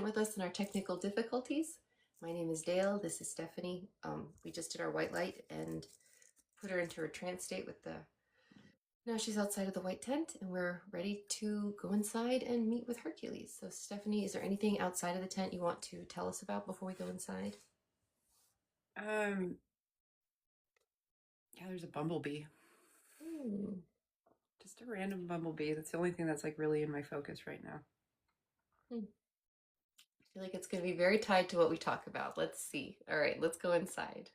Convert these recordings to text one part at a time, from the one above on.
With us in our technical difficulties. My name is Dale. This is Stephanie. We just did our white light and put her into her trance state with the. Now she's outside of the white tent, and we're ready to go inside and meet with Hercules. So, Stephanie, is there anything outside of the tent you want to tell us about before we go inside? Um, yeah, there's a bumblebee. Hmm. Just a random bumblebee. That's the only thing that's like really in my focus right now. Hmm. I feel like it's going to be very tied to what we talk about. Let's see. All right, let's go inside.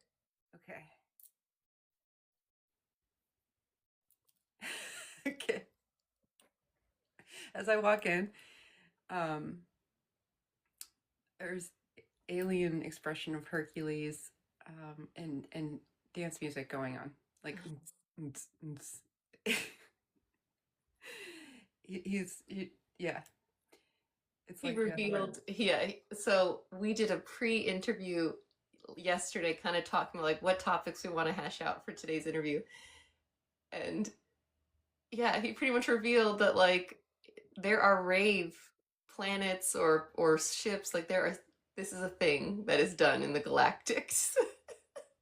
Okay. Okay. As I walk in, um, there's alien expression of Hercules, and dance music going on. Like yeah. It's He like revealed, yeah. So we did a pre-interview yesterday, kind of talking like what topics we want to hash out for today's interview. And yeah, he pretty much revealed that like there are rave planets or ships, like there are this is a thing that is done in the galactics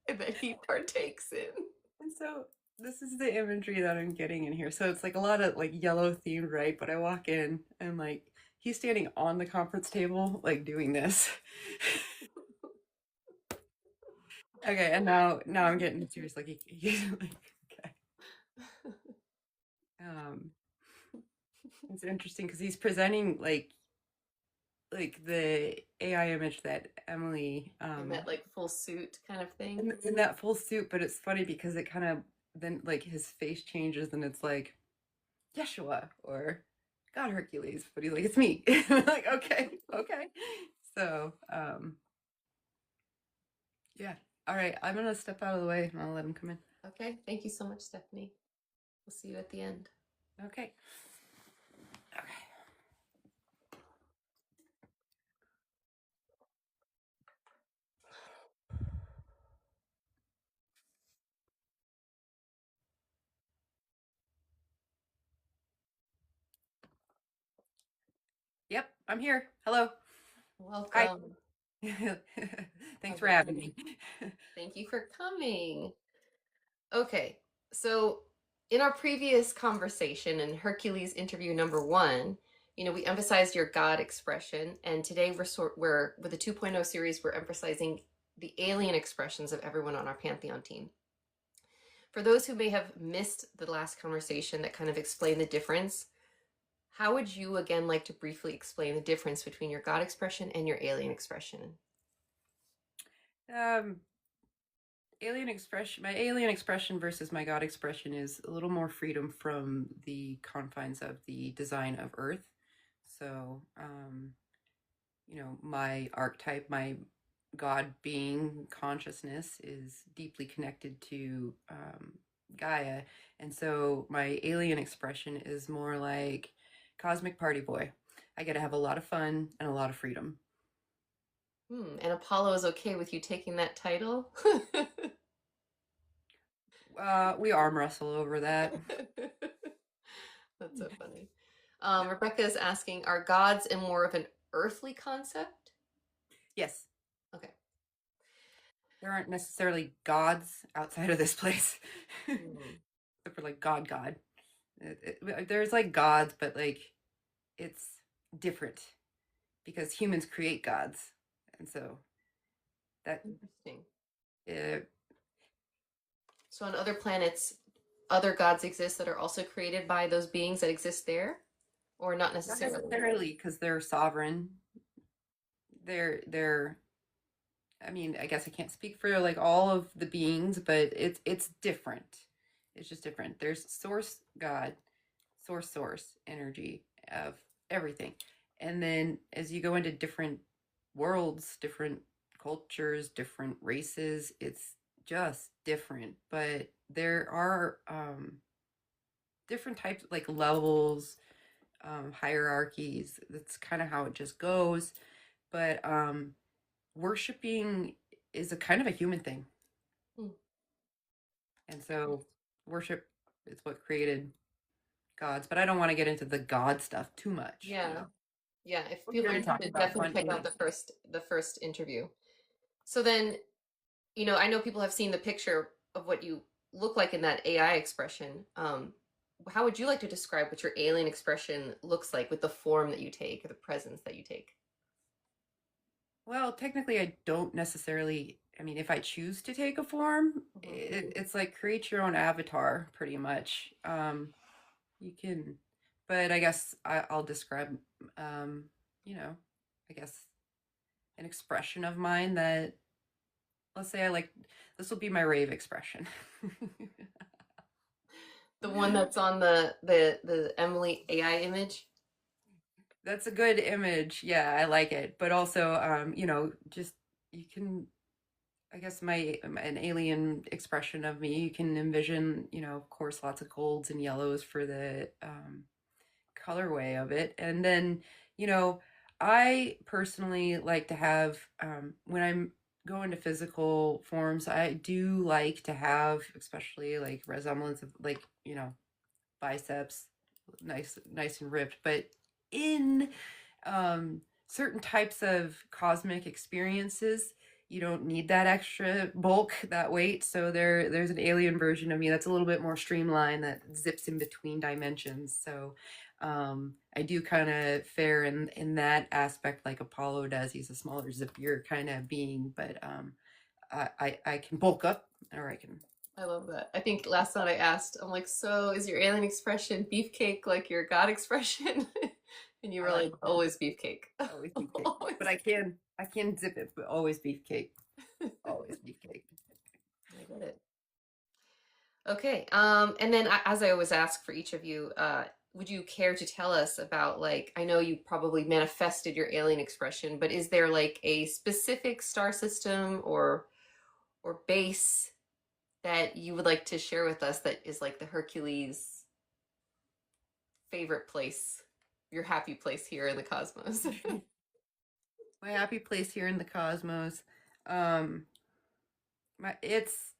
that he partakes in. and so this is the imagery that I'm getting in here. So it's like a lot of like yellow themed, right? But I walk in and like he's standing on the conference table, like doing this. Okay, and now I'm getting serious. Like he's like, okay. Um, it's interesting because he's presenting like the AI image that Emily In that like full suit kind of thing. in that full suit, but it's funny because it kind of then like his face changes and it's like Yeshua or God Hercules, but he's like, it's me. Like, okay, okay. So, yeah. All right, I'm gonna step out of the way and I'll let him come in. Okay, thank you so much, Stephanie. We'll see you at the end. Okay. Okay. Yep, I'm here. Hello. Hi. Welcome. All Thanks for right. having me. Thank you for coming. Okay, so in our previous conversation in Hercules interview number one, we emphasized your God expression, and today we're with the 2.0 series, we're emphasizing the alien expressions of everyone on our Pantheon team. For those who may have missed the last conversation that kind of explained the difference, how would you again like to briefly explain the difference between your God expression and your alien expression? Um, my alien expression versus my God expression is a little more freedom from the confines of the design of Earth. So, my archetype, my God being consciousness is deeply connected to Gaia. And so my alien expression is more like cosmic party boy. I get to have a lot of fun and a lot of freedom. And Apollo is okay with you taking that title? We arm wrestle over that. That's so funny. Rebecca is asking, are gods in more of an earthly concept? Yes, Okay. there aren't necessarily gods outside of this place, Hmm. except for like God. There's like gods, but like it's different because humans create gods, and so that Interesting. uh, So on other planets, other gods exist that are also created by those beings that exist there, or not not necessarily? necessarily because they're sovereign. They're. I mean, I guess I can't speak for like all of the beings, but it's different. It's just different. There's source God, source energy of everything, and then as you go into different worlds, different cultures, different races, it's just different. But there are different types, like levels, hierarchies. That's kind of how it just goes. But worshiping is a kind of a human thing. Hmm. And so worship is what created gods. But I don't want to get into the God stuff too much, Yeah. Yeah, if We'll people get are to talk interested, about definitely fun check out alien stuff. the first interview. So then, I know people have seen the picture of what you look like in that AI expression. How would you like to describe what your alien expression looks like with the form that you take or the presence that you take? Well, technically, I don't necessarily. I mean, if I choose to take a form, Mhm. it's like create your own avatar, pretty much. You can, but I guess I'll describe, um, you know, I guess an expression of mine that, let's say I like, this will be my rave expression. The one that's on the Emily AI image. That's a good image. Yeah, I like it. But also, just you can, I guess an alien expression of me. You can envision, of course, lots of golds and yellows for the colorway of it. And then, you know, I personally like to have, when I'm going to physical forms, I do like to have, especially like resemblance of like, biceps, nice and ripped. But in certain types of cosmic experiences, you don't need that extra bulk, that weight. So there's an alien version of me that's a little bit more streamlined, that zips in between dimensions. So I do kind of fare in that aspect like Apollo does. He's a smaller, zippier kind of being, but I can bulk up, or I can. I love that. I think last night I asked, I'm like, so is your alien expression beefcake like your God expression? And you I were like like, always beefcake. always beefcake, but Always. I can zip it, but always beefcake, always beefcake. I get it. Okay. And then as I always ask for each of you, would you care to tell us about like, I know you probably manifested your alien expression, but is there like a specific star system or base that you would like to share with us that is like the Hercules favorite place, your happy place here in the cosmos? My happy place here in the cosmos. Um, my it's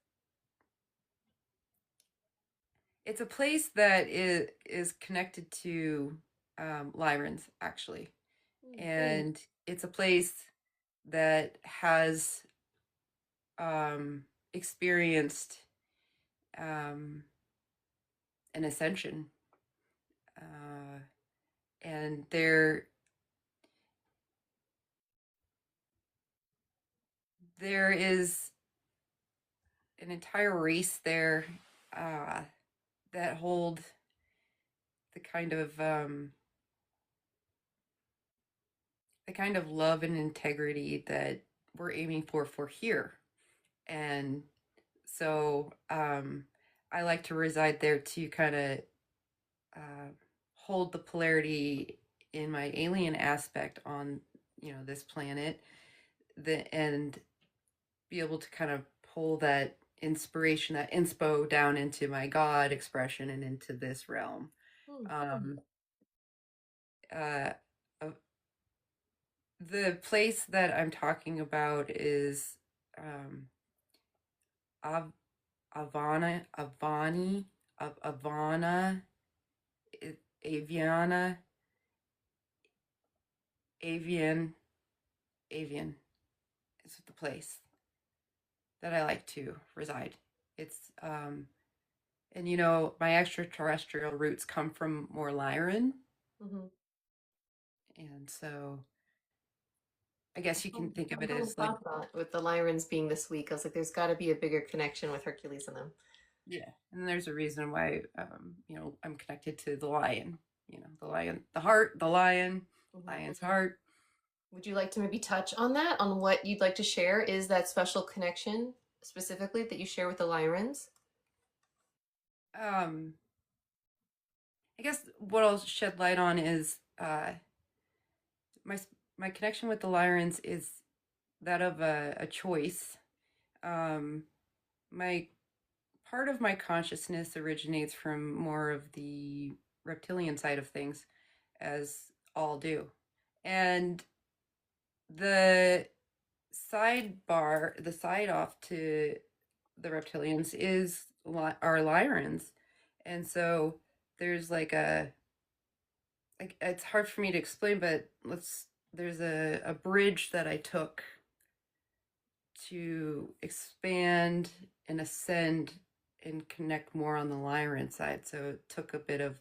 a place that is connected to Lyrans, actually, Cool. and it's a place that has um, experienced um, an ascension, uh, and there is an entire race there uh, that hold the kind of love and integrity that we're aiming for here. And so I like to reside there to kind of uh, hold the polarity in my alien aspect on this planet, and be able to kind of pull that inspiration, that inspo, down into my God expression and into this realm. Hmm. um uh the place that I'm talking about is um Av- Avana, Aviana, Avian, Avian is the place that I like to reside. It's and my extraterrestrial roots come from more Lyran, Mhm. and so I guess you can think of I'm it glad you as like, thought that with the Lyrans being this week. I was like, there's got to be a bigger connection with Hercules and them. yeah, and there's a reason why I'm connected to the lion. The lion, the heart, the lion, Mhm. lion's heart. Would you like to maybe touch on that, on what you'd like to share? Is that special connection specifically that you share with the Lyrans? Um, I guess what I'll shed light on is my my connection with the Lyrans is that of a choice. Um, my part of my consciousness originates from more of the reptilian side of things, as all do, and the the side off to the reptilians is our Lyrans, and so there's like like it's hard for me to explain, but there's a bridge that I took to expand and ascend and connect more on the Lyran side. So it took a bit of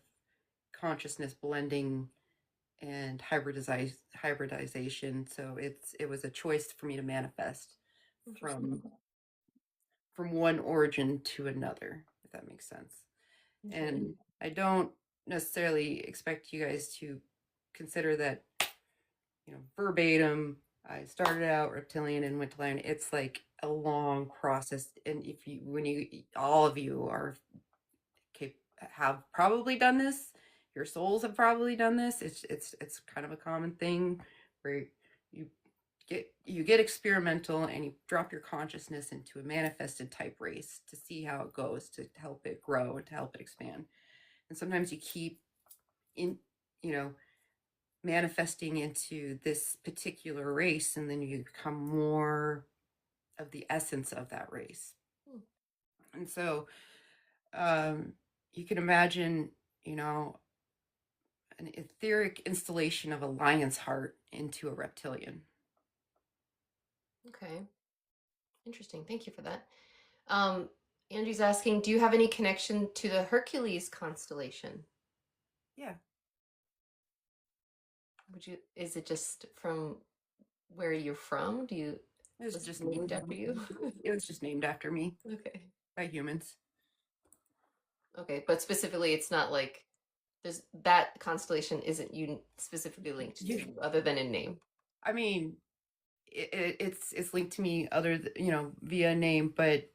consciousness blending and hybridization. So it was a choice for me to manifest from Interesting. one origin to another, if that makes sense. Okay. And I don't necessarily expect you guys to consider that, verbatim. I started out reptilian and went to lion. It's like a long process, and if you, when you, all of you are have probably done this, your souls have probably done this. It's kind of a common thing where you you get experimental and you drop your consciousness into a manifested type race to see how it goes, to help it grow and to help it expand. And sometimes you keep in, you know, manifesting into this particular race, and then you become more of the essence of that race. Hmm. And so you can imagine, you know, an etheric installation of a lion's heart into a reptilian. Okay. Interesting. Thank you for that. Um, Angie's asking, do you have any connection to the Hercules constellation? Yeah, Is it just from where you're from? it was Was it just named after you? it was just named after me Okay. by humans. Okay, but specifically, it's not like there's that constellation isn't you specifically linked You, to other than in name. I mean, it's linked to me other via name, but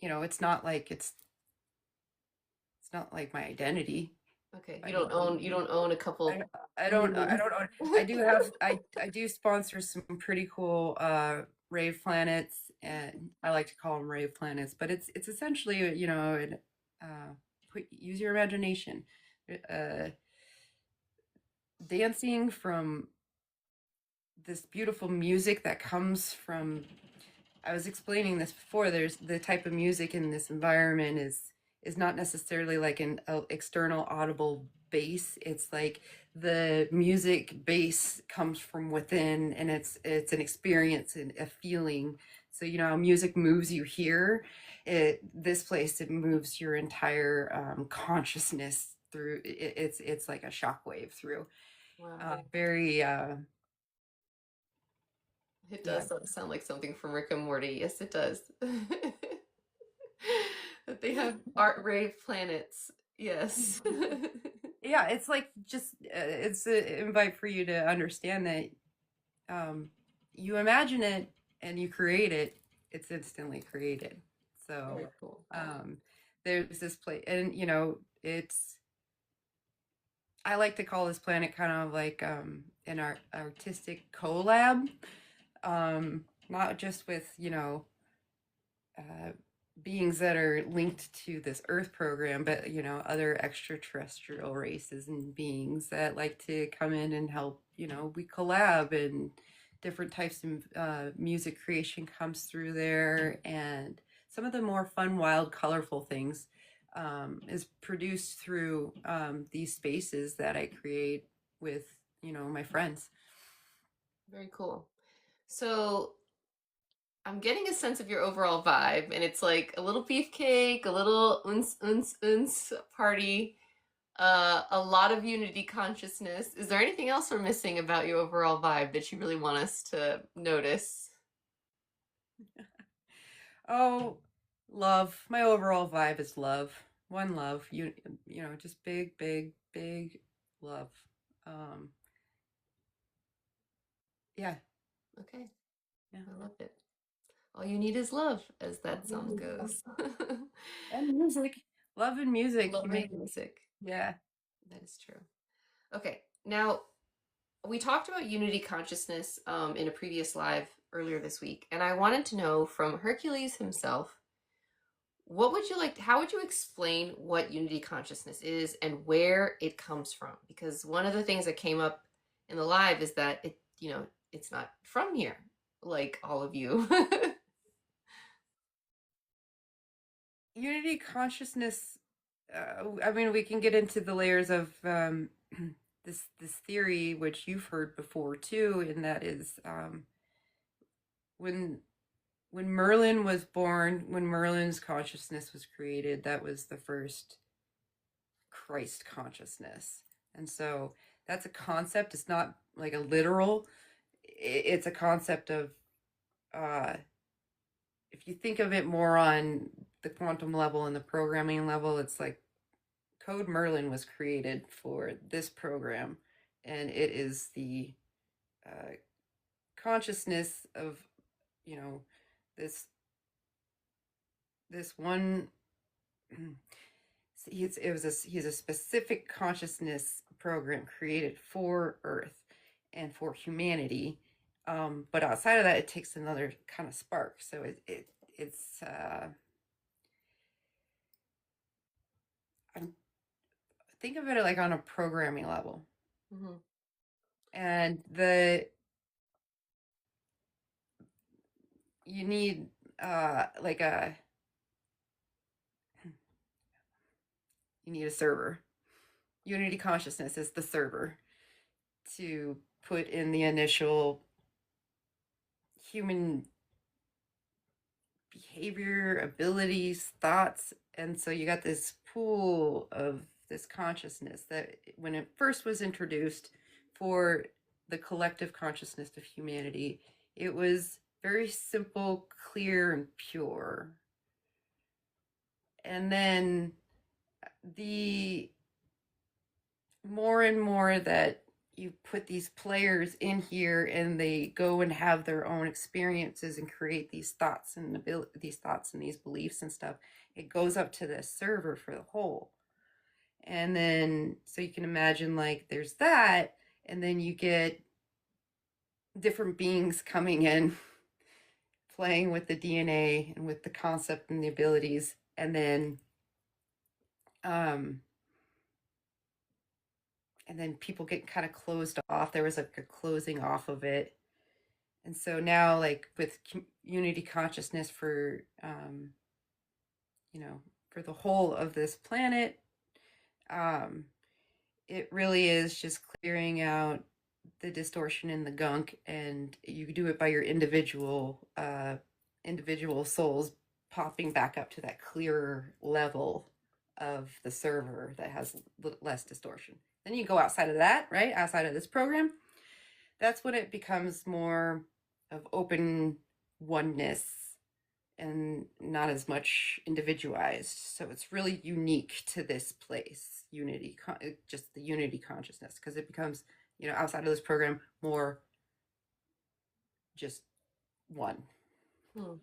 it's not like it's not like my identity. Okay, I don't you don't own a couple I moons. don't own. I do have I do sponsor some pretty cool rave planets, and I like to call them rave planets, but it's essentially, uh use your imagination. Uh Dancing from this beautiful music that comes from, I was explaining this before, there's the type of music in this environment is not necessarily like an external audible bass. It's like the music base comes from within, and it's an experience and a feeling. So music moves you here. This place, it moves your entire consciousness through. It's like a shockwave through. Wow, Very it yeah. does sound like something from Rick and Morty. Yes, it does. That they have art rave planets. Yes. Yeah, it's like just it's an invite for you to understand that um, you imagine it and you create it, it's instantly created. So Very cool. um, there's this place, and it's, I like to call this planet kind of like an artistic collab, not just with uh, beings that are linked to this Earth program, but other extraterrestrial races and beings that like to come in and help. We collab, and different types of music creation comes through there, and some of the more fun, wild, colorful things is produced through these spaces that I create with my friends. Very cool. So I'm getting a sense of your overall vibe, and it's like a little beefcake, a little uns uns uns party, a lot of unity consciousness. Is there anything else we're missing about your overall vibe that you really want us to notice? Oh, love. My overall vibe is love. One love. Just big, big, big love. Um, yeah, Okay, yeah. I love it. All you need is love, as that song goes. And music. Love and music. Love and music. Yeah. That is true. Okay, now we talked about unity consciousness in a previous live earlier this week, and I wanted to know from Hercules himself, what would you like, how would you explain what unity consciousness is and where it comes from? Because one of the things that came up in the live is that it's not from here, like all of you. Unity consciousness. I mean, we can get into the layers of this theory, which you've heard before too, and that is when Merlin was born, when Merlin's consciousness was created, that was the first Christ consciousness. And so that's a concept. It's not like a literal, it's a concept of, uh, if you think of it more on the quantum level and the programming level, it's like Code Merlin was created for this program, and it is the uh, consciousness of, you know, this one. He's a specific consciousness program created for Earth and for humanity, but outside of that, it takes another kind of spark. So it's I'm think of it like on a programming level, Mm-hmm. and you need like a you need a server. Unity consciousness is the server to put in the initial human behavior, abilities, thoughts. And so you got this pool of this consciousness that when it first was introduced for the collective consciousness of humanity, it was very simple, clear, and pure. And then the more and more that you put these players in here and they go and have their own experiences and create these thoughts and these beliefs and stuff, it goes up to the server for the whole. And then so you can imagine like there's that, and then you get different beings coming in playing with the DNA and with the concept and the abilities, and then um people get kind of closed off. There was like a closing off of it. And so now, like with unity consciousness for, for the whole of this planet, um, it really is just clearing out the distortion and the gunk, and you do it by your individual souls popping back up to that clearer level of the server that has less distortion. Then you go outside of that, right? Outside of this program, that's when it becomes more of open oneness and not as much individualized. So it's really unique to this place, unity, just the unity consciousness, because it becomes, outside of this program, more just one. Hmm.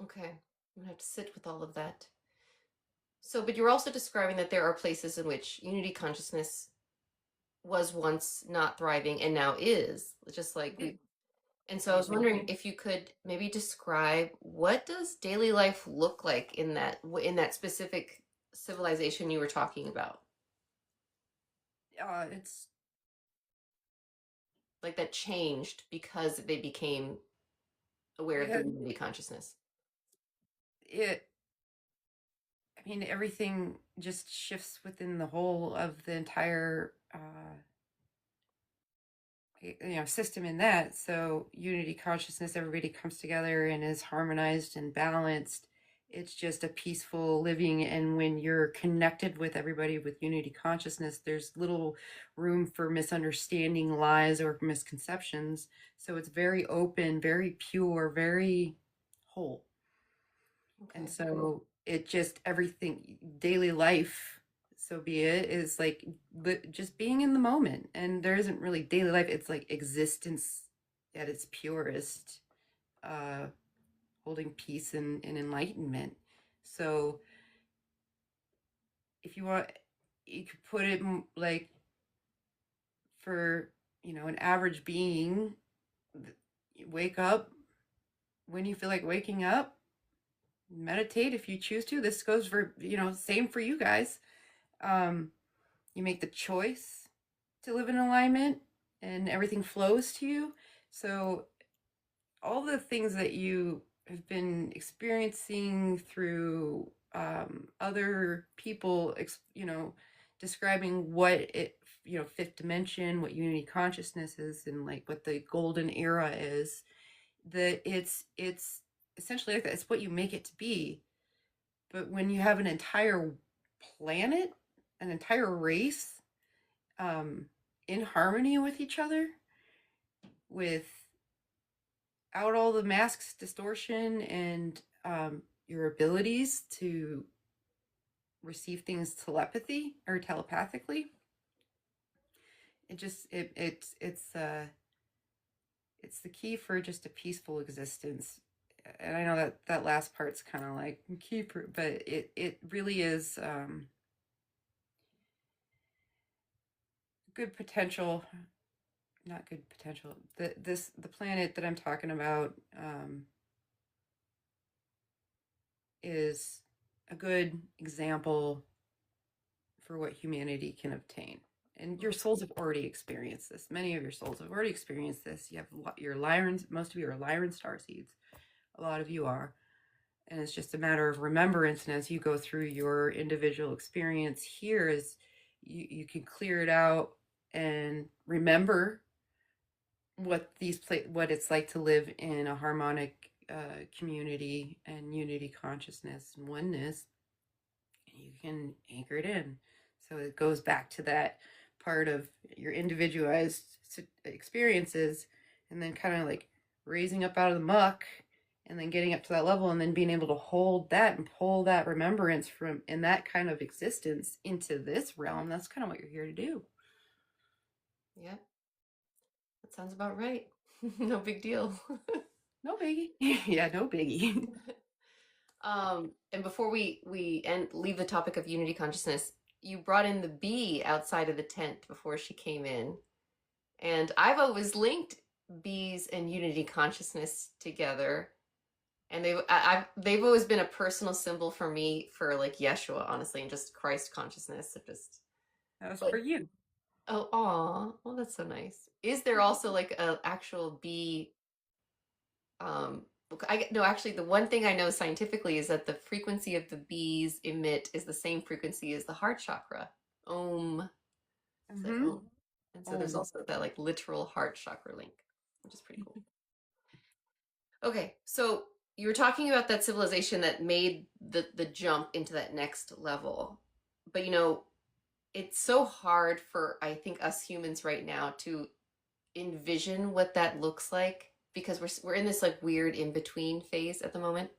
Okay. I'm gonna have to sit with all of that. So, but you're also describing that there are places in which unity consciousness was once not thriving and now is, just like we. And so I was wondering if you could maybe describe what does daily life look like in that specific civilization you were talking about, It's like that changed because they became aware of the it, unity consciousness. it. I mean, everything just shifts within the whole of the entire system in that. So unity consciousness, everybody comes together and is harmonized and balanced. It's just a peaceful living, and when you're connected with everybody with unity consciousness, there's little room for misunderstanding, lies, or misconceptions. So it's very open, very pure, very whole. Okay. And so it just everything daily life, so be it, is like just being in the moment. And there isn't really daily life, it's like existence at its purest, uh holding peace and enlightenment. So if you want, you could put it like for, an average being, you wake up when you feel like waking up, meditate if you choose to. This goes for, same for you guys. You make the choice to live in alignment, and everything flows to you. So all the things that you have been experiencing through other people, describing what it, fifth dimension, what unity consciousness is, and like what the golden era is. That it's essentially like that. It's what you make it to be. But when you have an entire planet, an entire race, um, in harmony with each other, without all the masks, distortion, and your abilities to receive things telepathy or telepathically, it just it's the key for just a peaceful existence. And I know that that last part's kind of like key, but it really is good potential. Not good potential. The planet that I'm talking about is a good example for what humanity can obtain. And your souls have already experienced this. Many of your souls have already experienced this. You have your Lyran, most of you are Lyran star seeds. A lot of you are. And it's just a matter of remembrance. And as you go through your individual experience here, is you can clear it out and remember what what it's like to live in a harmonic community and unity consciousness and oneness. You can anchor it in, so it goes back to that part of your individualized experiences, and then kind of like raising up out of the muck and then getting up to that level, and then being able to hold that and pull that remembrance from in that kind of existence into this realm. That's kind of what you're here to do. Yeah, that sounds about right. No big deal. No biggie. Yeah, no biggie. And before we leave the topic of unity consciousness, you brought in the bee outside of the tent before she came in, and I've always linked bees and unity consciousness together, and they've always been a personal symbol for me for like Yeshua, honestly, and just Christ consciousness. So just That was like, for you. oh, aw, well, that's so nice. Is there also like a actual bee? No, actually, the one thing I know scientifically is that the frequency of the bees emit is the same frequency as the heart chakra. Om. So, Mm-hmm. om. And so there's also that like literal heart chakra link, which is pretty cool. Okay, so you were talking about that civilization that made the jump into that next level. But it's so hard for I think us humans right now to envision what that looks like because we're in this like weird in between phase at the moment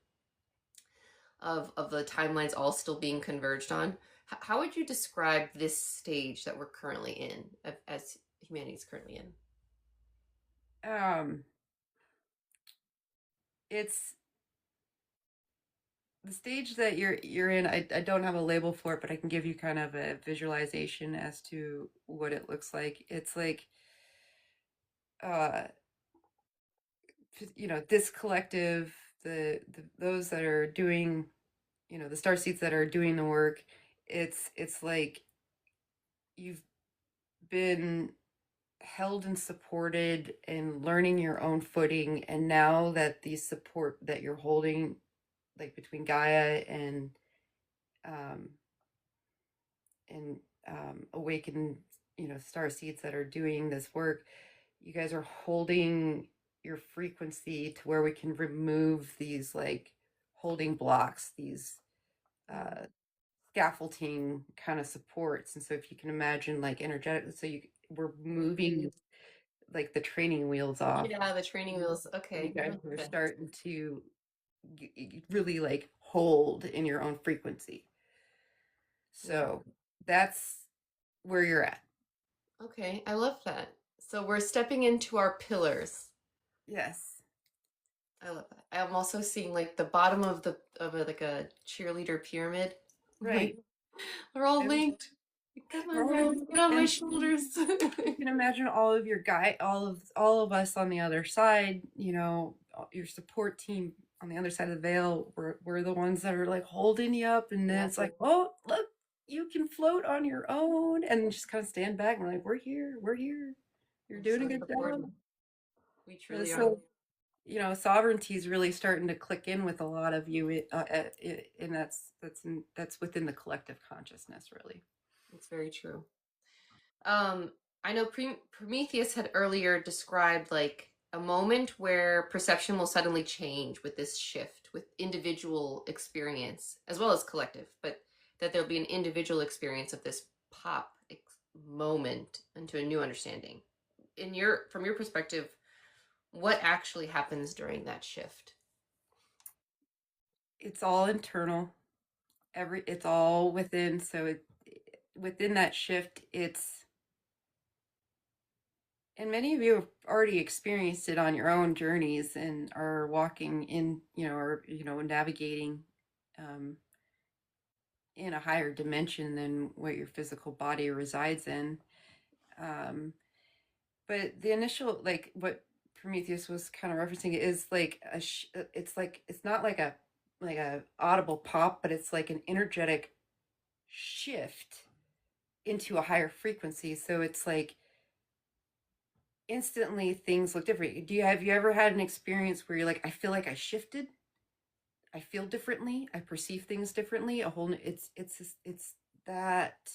of the timelines all still being converged on. How would you describe this stage that we're currently in, as humanity is currently in? Um, it's the stage that you're in. I don't have a label for it, but I can give you kind of a visualization as to what it looks like. It's like uh this collective, the those that are doing, the star seeds that are doing the work. It's like you've been held and supported and learning your own footing, and now that the support that you're holding, like between Gaia um and awakened, star seeds that are doing this work, you guys are holding your frequency to where we can remove these like holding blocks, these uh scaffolding kind of supports. And so if you can imagine like energetic, so we're moving like the training wheels off. Yeah, the training wheels. You Okay. guys are Okay. starting to really like hold in your own frequency. Yeah. So that's where you're at. Okay. I love that. So we're stepping into our pillars. Yes. I love that. I'm also seeing like the bottom of like a cheerleader pyramid. Like Right. we're all And linked. Come on, we're guys, get on my and shoulders. you can imagine all of your all of us on the other side, your support team on the other side of the veil. We're the ones that are like holding you up, and then Yeah. it's like, oh, look, you can float on your own, and just kind of stand back. And we're like, we're here, you're We're doing a so good job. supportive. We truly are. So, sovereignty is really starting to click in with a lot of you, and that's within the collective consciousness, really. It's very true. Um, I know Prometheus had earlier described like a moment where perception will suddenly change with this shift, with individual experience as well as collective, but that there'll be an individual experience of this moment into a new understanding. From your perspective, what actually happens during that shift? It's all internal. It's all within. So within that shift, it's, and many of you have already experienced it on your own journeys and are walking in, or navigating um, in a higher dimension than what your physical body resides in. Um, but the initial, like what Prometheus was kind of referencing, is like it's not like a audible pop, but it's like an energetic shift into a higher frequency. So it's like instantly things look different. Have you ever had an experience where you're like, I feel like I shifted, I feel differently, I perceive things differently? It's that,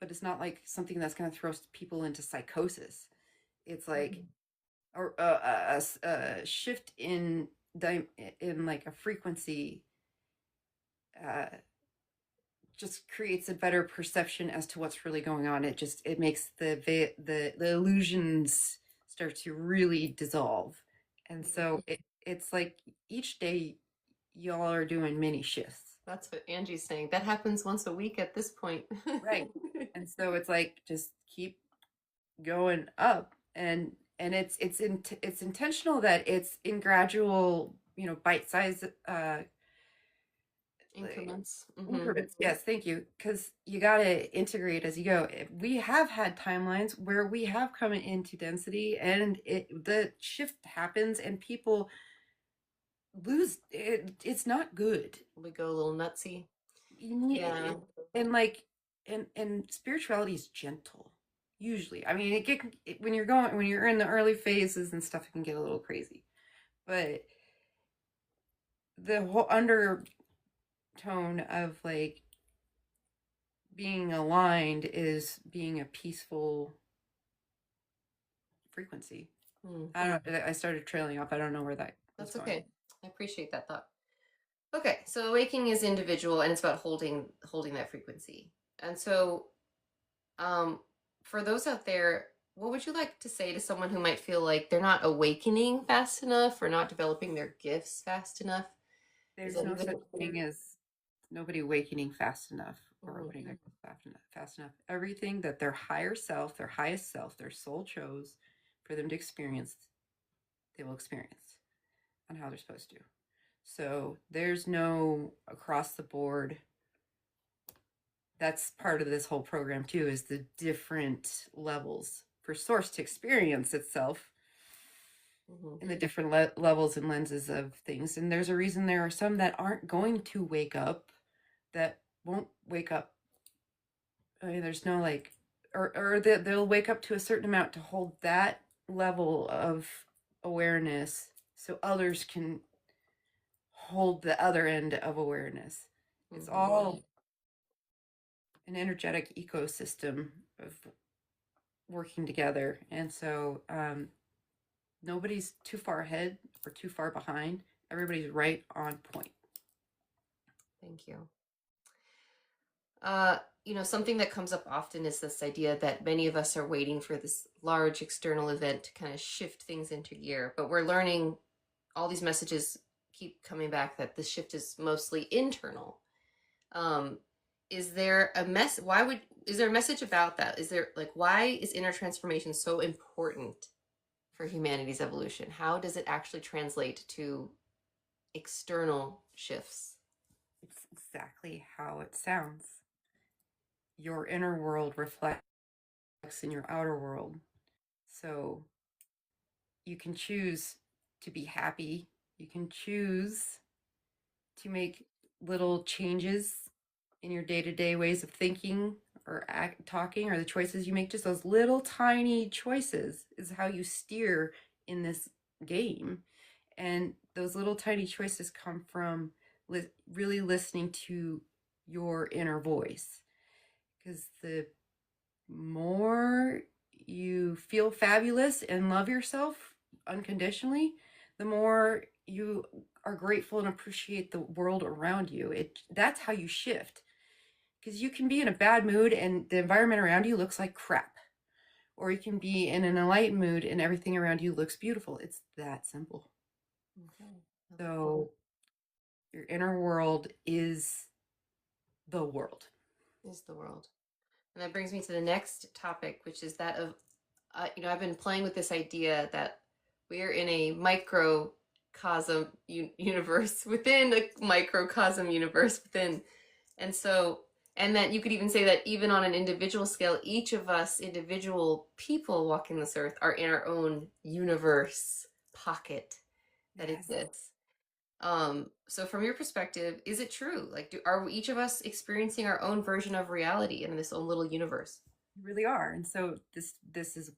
but it's not like something that's going to throw people into psychosis. It's like or a shift in like a frequency uh, just creates a better perception as to what's really going on. It makes the illusions start to really dissolve, and so it's like each day y'all are doing mini shifts. That's what Angie's saying. That happens once a week at this point. Right. And so it's like just keep going up, and it's intentional that it's in gradual, bite size Increments. increments. Yes, thank you. Because you got to integrate as you go. We have had timelines where we have come into density, and the shift happens, and people lose it. It's not good. We go a little nutsy. You need Yeah. and like and spirituality is gentle. Usually, I mean, when you're in the early phases and stuff, it can get a little crazy. But the whole undertone of like being aligned is being a peaceful frequency. I don't know. I started trailing off. I don't know where that was That's going. okay. I appreciate that thought. Okay, so awakening is individual and it's about holding that frequency. And so um for those out there, what would you like to say to someone who might feel like they're not awakening fast enough or not developing their gifts fast enough? Is There's that no even such thing as nobody awakening fast enough or opening their gift fast enough. Everything that their higher self, their highest self, their soul chose for them to experience, they will experience on how they're supposed to. So there's no across the board. That's part of this whole program too, is the different levels for source to experience itself in the different levels and lenses of things. And there's a reason there are some that aren't going to wake up, that won't wake up. I mean, there's no like, or they'll wake up to a certain amount to hold that level of awareness so others can hold the other end of awareness. It's all an energetic ecosystem of working together. And so nobody's too far ahead or too far behind. Everybody's right on point. Thank you. Something that comes up often is this idea that many of us are waiting for this large external event to kind of shift things into gear, but we're learning all these messages keep coming back that the shift is mostly internal. Is there a is there a message about that? Is there like, why is inner transformation so important for humanity's evolution? How does it actually translate to external shifts? It's exactly how it sounds. Your inner world reflects in your outer world. So you can choose to be happy. You can choose to make little changes in your day-to-day ways of thinking or talking, or the choices you make. Just those little tiny choices is how you steer in this game. And those little tiny choices come from really listening to your inner voice. because the more you feel fabulous and love yourself unconditionally, the more you are grateful and appreciate the world around you. That's how you shift. Because you can be in a bad mood and the environment around you looks like crap. Or you can be in an enlightened mood and everything around you looks beautiful. It's that simple. Okay. So your inner world is the world. Is the world. And that brings me to the next topic, which is that of, I've been playing with this idea that we are in a microcosm universe within a microcosm universe within. And so, and that you could even say that even on an individual scale, each of us individual people walking this earth are in our own universe pocket that Yes. exists. So from your perspective, is it true? Like, are each of us experiencing our own version of reality in this own little universe? You really are. And so this is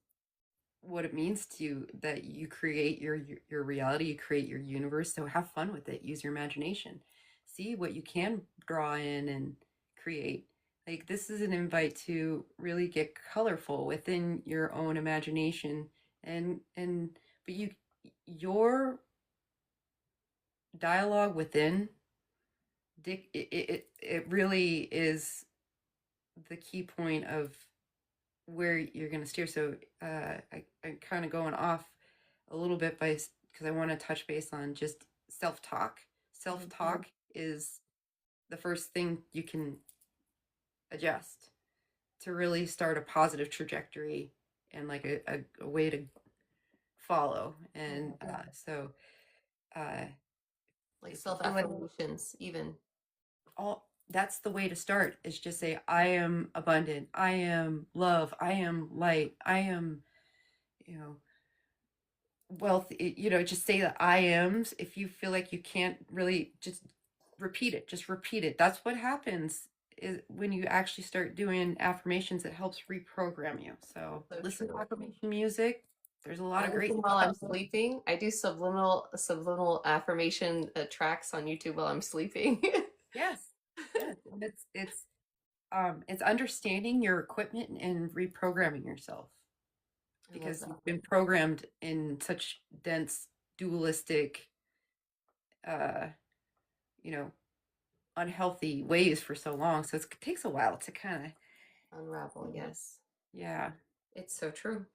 what it means to that you create your reality, you create your universe. So have fun with it. Use your imagination. See what you can draw in and create. Like this is an invite to really get colorful within your own imagination and but your dialogue within it really is the key point of where you're going to steer. So I'm kind of going off a little bit by because I want to touch base on just self-talk. Self-talk is the first thing you can adjust to really start a positive trajectory and like a way to follow. And so like it's self something like affirmations, even. all that's the way to start is just say I am abundant, I am love, I am light, I am, you know, wealth, just say the I ams. If you feel like you can't really just repeat it. That's what happens is when you actually start doing affirmations, it helps reprogram you. So listen to affirmation music. There's a lot I of great listen while I'm sleeping. I do subliminal affirmation tracks on YouTube while I'm sleeping. yes, yes. And it's understanding your equipment and reprogramming yourself because you've been programmed in such dense dualistic uh you know unhealthy ways for so long. So it takes a while to kind of Unravel, yes. yeah. It's so true.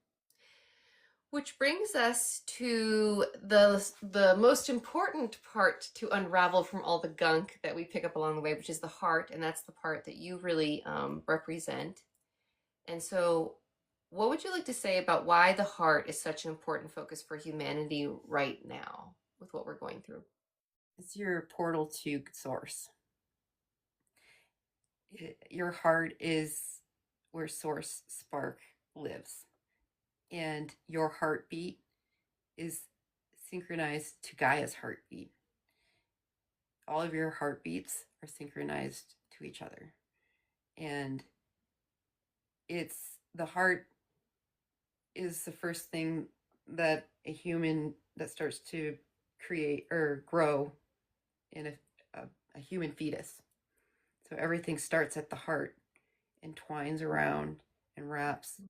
Which brings us to the most important part to unravel from all the gunk that we pick up along the way, which is the heart, and that's the part that you really represent. And so, what would you like to say about why the heart is such an important focus for humanity right now with what we're going through? It's your portal to source. Your heart is where source spark lives, and your heartbeat is synchronized to Gaia's heartbeat. All of your heartbeats are synchronized to each other, and it's the heart is the first thing that a human that starts to create or grow in a human fetus. So everything starts at the heart and twines around and wraps,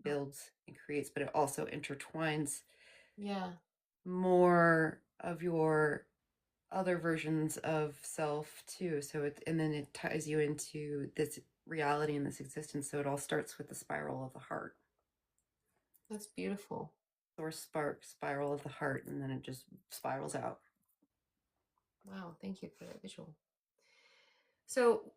builds and creates, but it also intertwines Yeah. more of your other versions of self too. So and then it ties you into this reality and this existence. So it all starts with the spiral of the heart. That's beautiful. Source spark spiral of the heart, and then it just spirals out. Wow, thank you for that visual. So,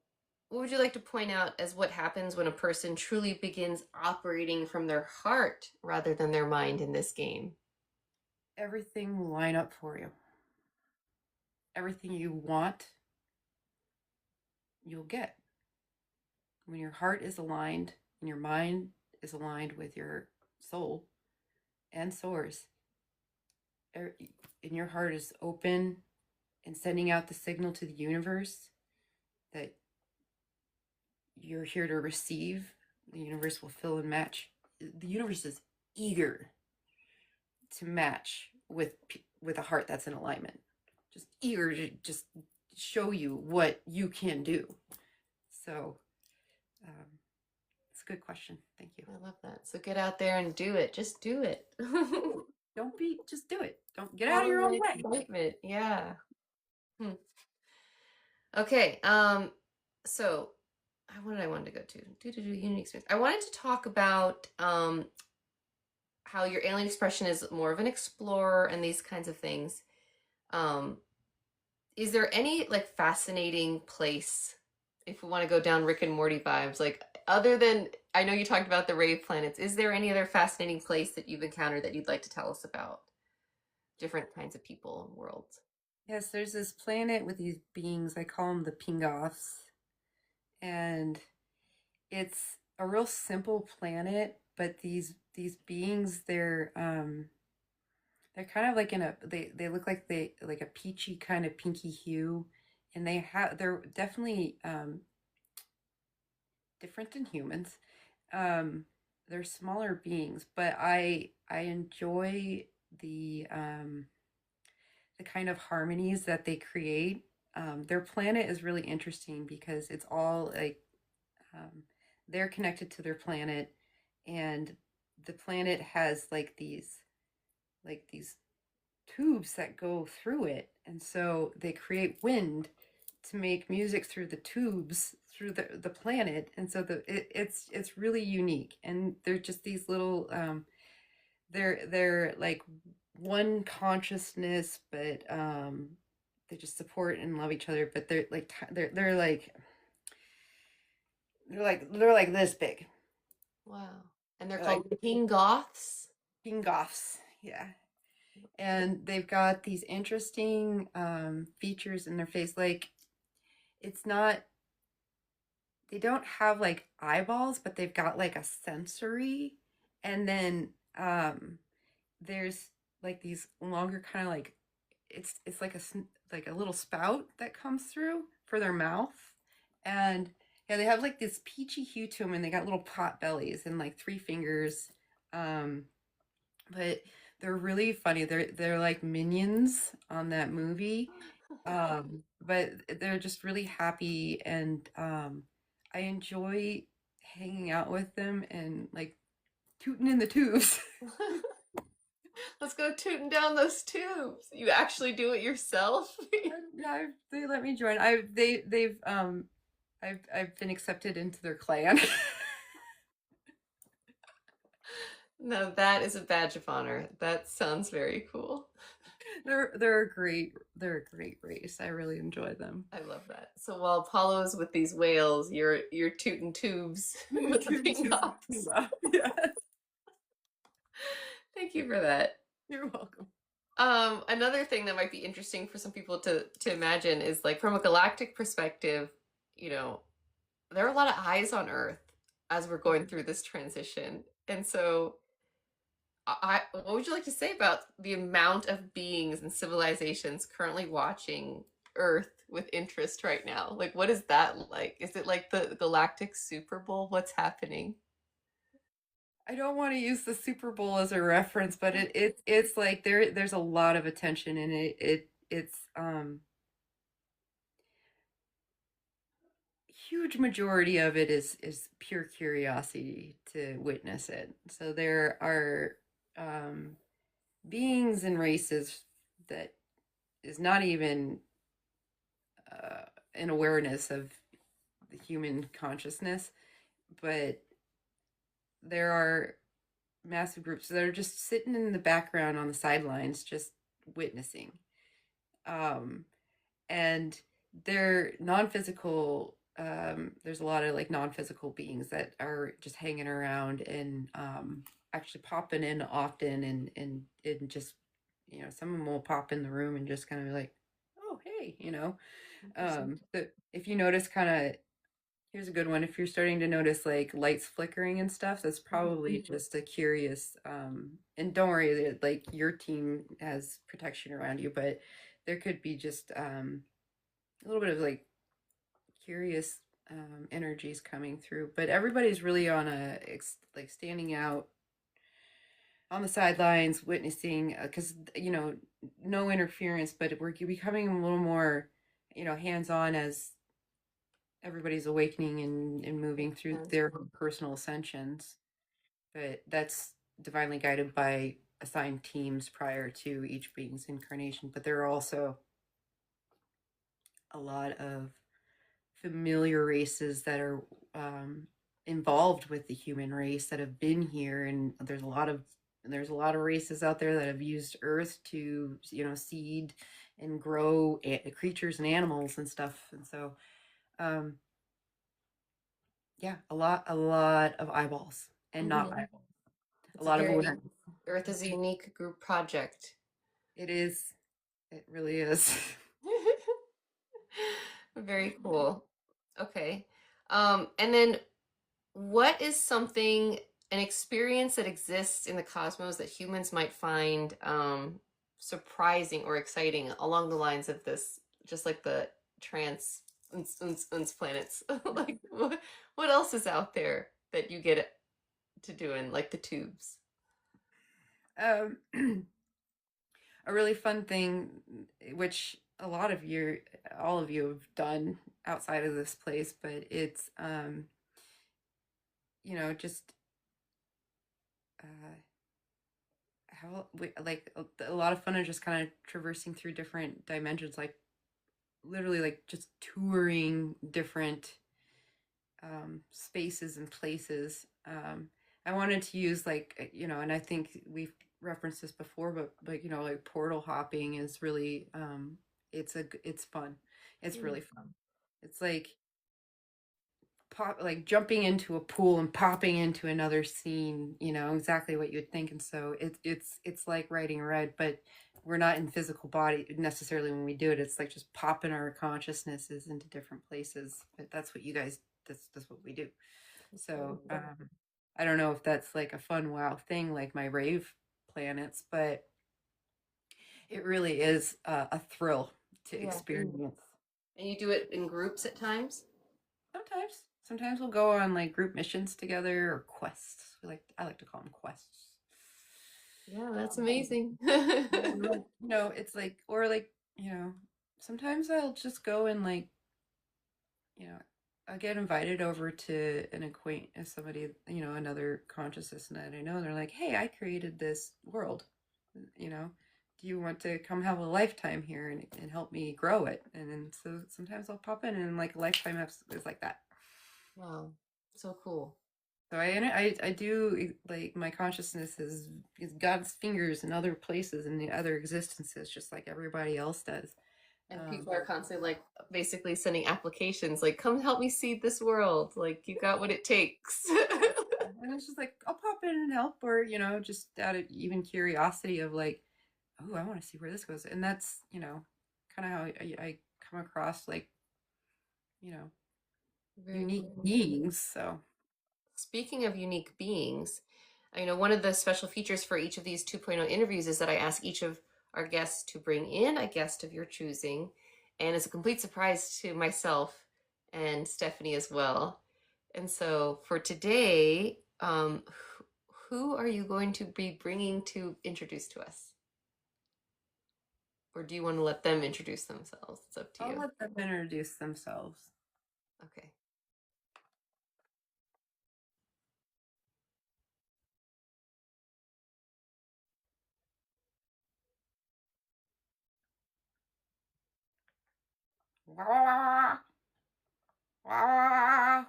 what would you like to point out as what happens when a person truly begins operating from their heart rather than their mind in this game? Everything will line up for you. Everything you want, you'll get. When your heart is aligned and your mind is aligned with your soul and source, and your heart is open and sending out the signal to the universe that you're here to receive, the universe will fill and match. The universe is eager to match with a heart that's in alignment, just eager to show you what you can do. So a good question. Thank you. I love that. So get out there and do it. Just do it. Don't be, just do it. Don't get out of Follow your own the way. excitement. Yeah. Hmm. Okay. So what did I want to go to? Unity experience. I wanted to talk about how your alien expression is more of an explorer and these kinds of things. Um, is there any like fascinating place if we want to go down Rick and Morty vibes, like other than I know you talked about the rave planets, is there any other fascinating place that you've encountered that you'd like to tell us about? Different kinds of people and worlds. Yes, there's this planet with these beings. I call them the Pingoffs, and it's a real simple planet. But these beings, they're kind of like in a they look like they like a peachy kind of pinky hue, and they're definitely different than humans. Um, they're smaller beings, but I enjoy the kind of harmonies that they create. Their planet is really interesting because it's all like um, they're connected to their planet, and the planet has like these tubes that go through it, and so they create wind to make music through the tubes through the planet, and so it's really unique, and they're just these little they're like one consciousness, but they just support and love each other, but they're like this big. Wow. And they're They're like called King Goths. Pingoffs, yeah. And they've got these interesting features in their face, like it's not they don't have like eyeballs, but they've got like a sensory, and then there's like these longer kind of like it's like a little spout that comes through for their mouth, and yeah, they have like this peachy hue to them, and they got little pot bellies and like three fingers, um, but they're really funny. They're like minions on that movie, but they're just really happy, and I enjoy hanging out with them and like tooting in the tubes. Let's go tooting down those tubes. You actually do it yourself? Yeah, they let me join. I've been accepted into their clan. No, that is a badge of honor. That sounds very cool. They're a great race. I really enjoy them. I love that. So while Apollo's with these whales, you're tooting tubes with the Pingoffs. Yeah. Thank you for that. You're welcome. Another thing that might be interesting for some people to imagine is like from a galactic perspective, you know, there are a lot of eyes on Earth as we're going through this transition. And so what would you like to say about the amount of beings and civilizations currently watching Earth with interest right now? Like, what is that like? Is it like the Galactic Super Bowl? What's happening? I don't want to use the Super Bowl as a reference, but it's like there's a lot of attention, and it's huge majority of it is pure curiosity to witness it. So there are beings and races that is not even an awareness of the human consciousness, but there are massive groups that are just sitting in the background on the sidelines, just witnessing. And they're non-physical. There's a lot of like non-physical beings that are just hanging around and actually popping in often, and just someone will pop in the room and just kind of be like, oh hey, if you notice kind of here's a good one. If you're starting to notice like lights flickering and stuff, that's probably just a curious, and don't worry, like your team has protection around you, but there could be just a little bit of like curious energies coming through. But everybody's really on like standing out on the sidelines, witnessing, because no interference, but we're becoming a little more hands on everybody's awakening and moving through Yes. their own personal ascensions. But that's divinely guided by assigned teams prior to each being's incarnation. But there are also a lot of familiar races that are involved with the human race that have been here, and there's a lot of races out there that have used Earth to seed and grow creatures and animals and stuff, and so um, yeah, a lot of eyeballs and not Mhm. eyeballs, a It's a lot of very, awareness. Earth is a unique group project. It is. It really is. Very cool. Okay. And then what is something, an experience that exists in the cosmos that humans might find surprising or exciting along the lines of this, just like the trans planets? Like, what else is out there that you get to do in like the tubes? um, a really fun thing, which all of you have done outside of this place, but it's just uh, how like a lot of fun of just kind of traversing through different dimensions, like literally like just touring different spaces and places. I wanted to use and I think we've referenced this before, but like portal hopping is really it's fun. It's Mm. really fun. It's like jumping into a pool and popping into another scene, exactly what you'd think. And so it's like writing a ride, but we're not in physical body necessarily when we do it. It's like just popping our consciousnesses into different places. But that's what you guys that's what we do. So I don't know if that's like a fun wow thing like my rave planets, but it really is a thrill to Yeah. experience. And you do it in groups at times? Sometimes we'll go on like group missions together or quests. I like to call them quests. Yeah, that's Um, amazing. it's like or like sometimes I'll just go and you know I get invited over to an acquaintance, somebody, another consciousness that I know. They're like, "Hey, I created this world. You know, do you want to come have a lifetime here and help me grow it?" And then so sometimes I'll pop in and like a lifetime is like that. Wow, so cool. So I do like my consciousness is God's fingers in other places and the other existences, just like everybody else does. And people are constantly like basically sending applications like, come help me see this world. Like, you got what it takes. And it's just like I'll pop in and help, or just out of even curiosity of like, oh, I want to see where this goes, and that's kind of how I come across like you know Very unique cool. beings. So Speaking of unique beings, I know one of the special features for each of these 2.0 interviews is that I ask each of our guests to bring in a guest of your choosing. And it's a complete surprise to myself and Stephanie as well. And so for today, who are you going to be bringing to introduce to us? Or do you want to let them introduce themselves? It's up to I'll you. let them introduce themselves. Okay. Wah, wah,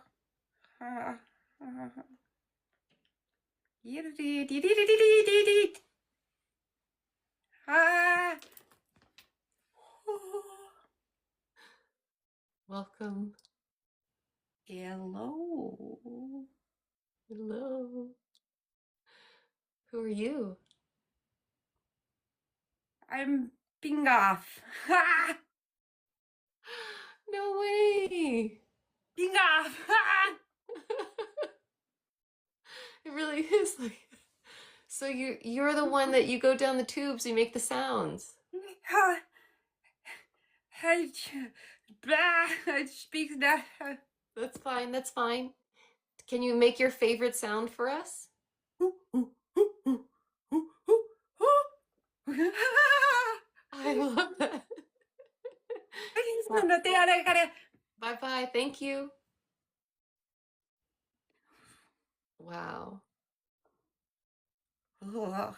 Welcome. Hello. Hello. Who are you? I'm Bingoff. Ha! No way. Bingoff. Ha! It really is like, so you're the one that you go down the tubes, you make the sounds. Ha! I speak that. That's fine. That's fine. Can you make your favorite sound for us? I love that. By Bye bye. Thank you. Wow. Oh,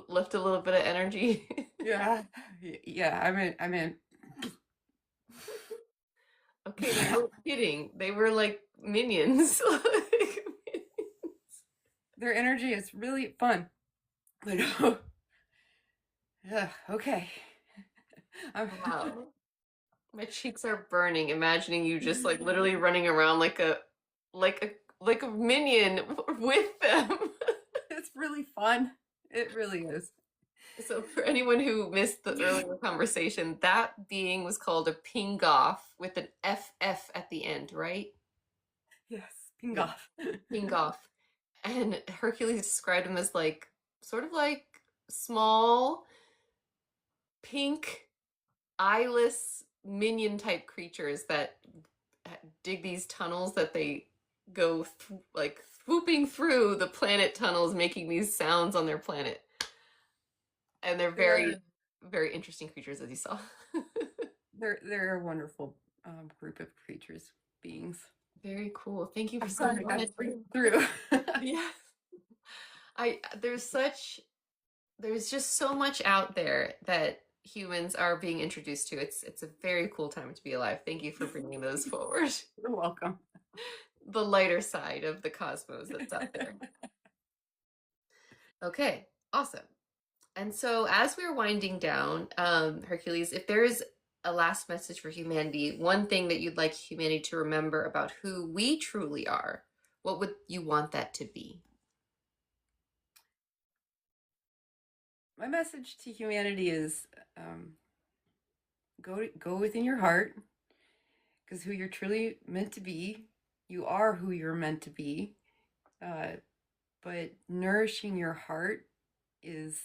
Left a little bit of energy. yeah, yeah. I'm in. Okay, they weren't kidding. They were like minions. Like, Their energy is really fun. Like, yeah, okay. I'm, wow. My cheeks are burning imagining you just like literally running around like a minion with them. it's really fun. It really is. So for anyone who missed the earlier conversation, that being was called a Pingoff with an FF at the end, right? Yes, ping Yeah, off. Pingoff. And Hercules described him as like sort of like small, pink, eyeless minion type creatures that dig these tunnels that they go like swooping through the planet tunnels, making these sounds on their planet. And they're very, They're very interesting creatures, as you saw. they're a wonderful group of creatures, beings. Very cool. Thank you for I'm saying sorry I got to that. break through. Yeah. I there's just so much out there that humans are being introduced to. It's a very cool time to be alive. Thank you for bringing those forward. You're welcome. The lighter side of the cosmos that's out there. Okay, awesome. And so as we're winding down, Hercules, if there is a last message for humanity, one thing that you'd like humanity to remember about who we truly are, what would you want that to be? My message to humanity is go within your heart, because who you're truly meant to be, you are who you're meant to be. Uh, but nourishing your heart is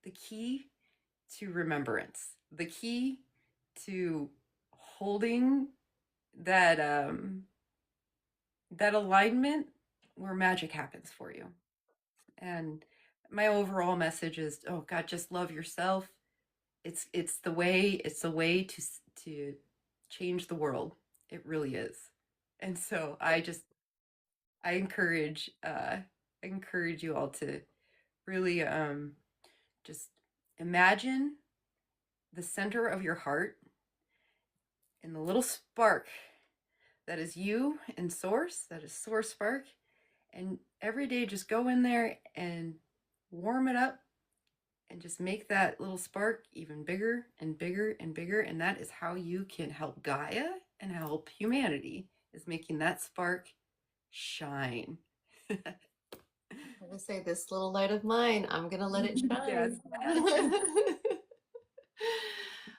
the key to remembrance, the key to holding that that alignment where magic happens for you. And my overall message is, oh God, just love yourself. It's the way to change the world. It really is. And so I encourage you all to really just imagine the center of your heart and the little spark that is you and source, that is source spark. And every day just go in there and warm it up and just make that little spark even bigger and bigger and bigger. And that is how you can help Gaia and help humanity, is making that spark shine. I'm gonna say this little light of mine, I'm gonna let it Yes. shine.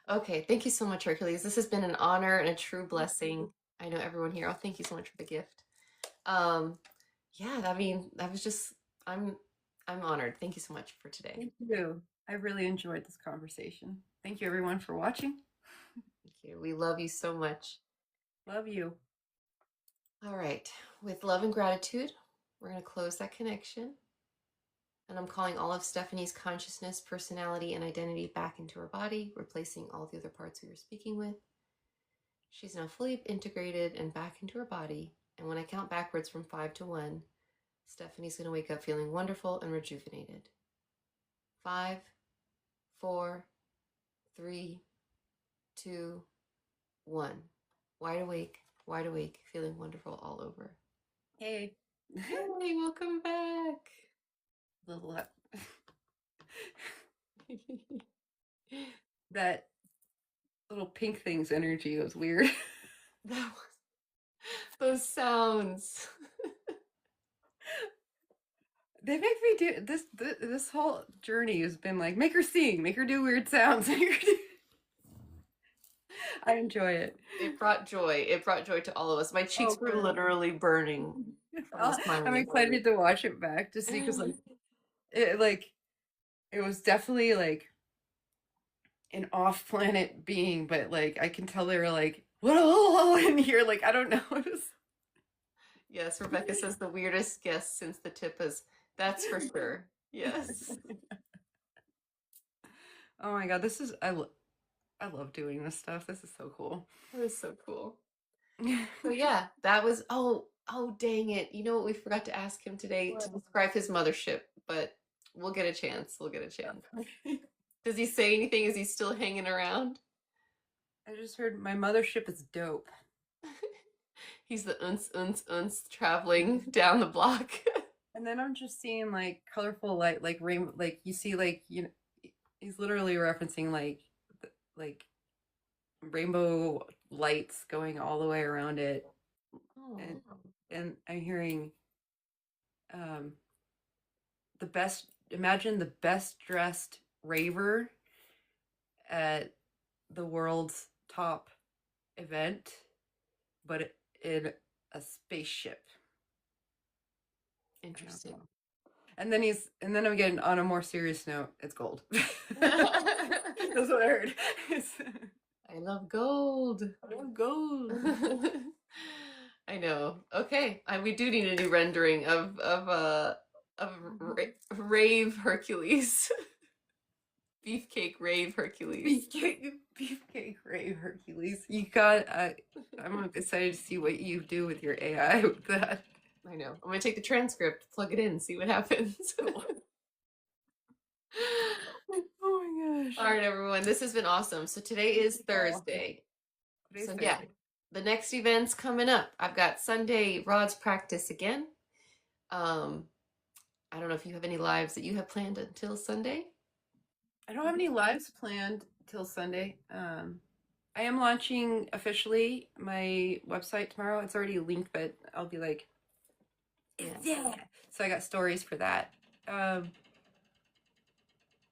Okay, thank you so much, Hercules. This has been an honor and a true blessing. I know everyone here. Oh, thank you so much for the gift. Um, yeah, I mean, that was just I'm I'm honored. Thank you so much for today. Thank you. I really enjoyed this conversation. Thank you, everyone, for watching. Thank you. We love you so much. Love you. All right. With love and gratitude, we're going to close that connection. And I'm calling all of Stephanie's consciousness, personality, and identity back into her body, replacing all the other parts we were speaking with. She's now fully integrated and back into her body. And when I count backwards from 5 to 1, Stephanie's going to wake up feeling wonderful and rejuvenated. 5, 4, 3, 2, 1. Wide awake, feeling wonderful all over. Hey. Hey, welcome back. Little that little pink thing's energy was weird. That was those sounds. They make me do this whole journey has been like, make her sing, make her do weird sounds. I enjoy it. It brought joy. It brought joy to all of us. My cheeks were Good. literally burning from the I'm smiling. excited to watch it back to see, because it was definitely like an off-planet being, but like I can tell they were like, whoa, in here, like I don't know. Yes, Rebecca says the weirdest guest since the Tippas. That's for sure. Yes. Oh my God, I love doing this stuff. This is so cool. That was so cool. So yeah, that was oh dang it. You know what we forgot to ask him today to What? describe his mothership, but we'll get a chance. We'll get a chance. Does he say anything? Is he still hanging around? I just heard my mothership is dope. He's the uns traveling down the block. And then I'm just seeing like colorful light, like rainbow, like you see, like he's literally referencing like rainbow lights going all the way around it, and Oh. and I'm hearing um the best. Imagine the best dressed raver at the world's top event, but in a spaceship. I don't Interesting. know. And then again, on a more serious note, it's gold. That's what I heard. I love gold. I love gold. I know. Okay, we do need a new rendering of Rave Hercules. Beefcake Rave Hercules. Beefcake Ray Hercules. You got. I'm excited to see what you do with your AI with that. I know. I'm gonna take the transcript, plug it in, see what happens. Oh my All gosh. right, everyone. This has been awesome. So today is Thursday. Today's So yeah, Thursday. the next event's coming up. I've got Sunday rods practice again. Um, I don't know if you have any lives that you have planned until Sunday. I don't have any lives planned till Sunday. I am launching officially my website tomorrow. It's already linked, but I'll be like, yeah. So I got stories for that.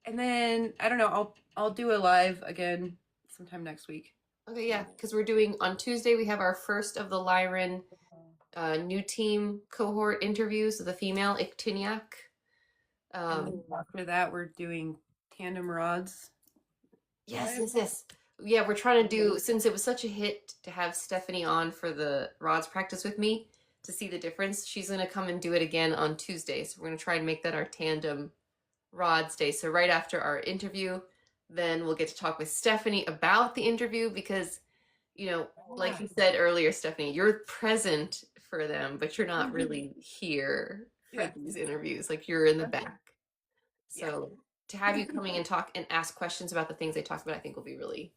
And then I don't know. I'll do a live again sometime next week. Okay, yeah, because we're doing on Tuesday, we have our first of the Lyran new team cohort interviews of the female Ictiniac. And then after that, we're doing tandem rods. Yes. Yeah, we're trying to do, since it was such a hit to have Stephanie on for the rods practice with me to see the difference, she's going to come and do it again on Tuesday. So we're going to try and make that our tandem rods day. So right after our interview, then we'll get to talk with Stephanie about the interview because, you know, like you said earlier, Stephanie, you're present for them, but you're not really here for these interviews. Like you're in the back. So to have you coming and talk and ask questions about the things they talk about, I think will be really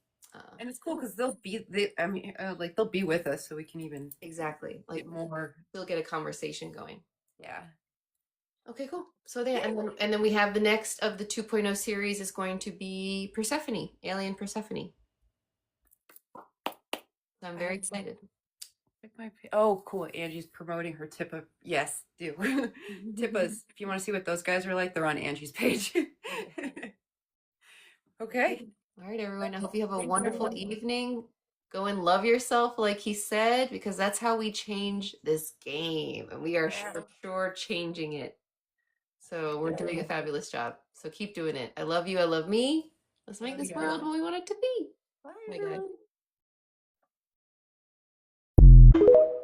and it's cool because like they'll be with us, so we can even exactly like get more. still get a conversation going. Yeah. Okay, cool. So there, and then we have the next of the 2.0 series is going to be Persephone, Alien Persephone. So I'm very excited. Oh, cool. Angie's promoting her Tippa. Yes, do. Tippas. If you want to see what those guys are like, they're on Angie's page. Okay. All right, everyone. I hope you have a wonderful evening. Go and love yourself, like he said, because that's how we change this game. And we are sure changing it. So we're doing a fabulous job. So keep doing it. I love you. I love me. Let's make this world what we want it to be. Bye. Oh my God.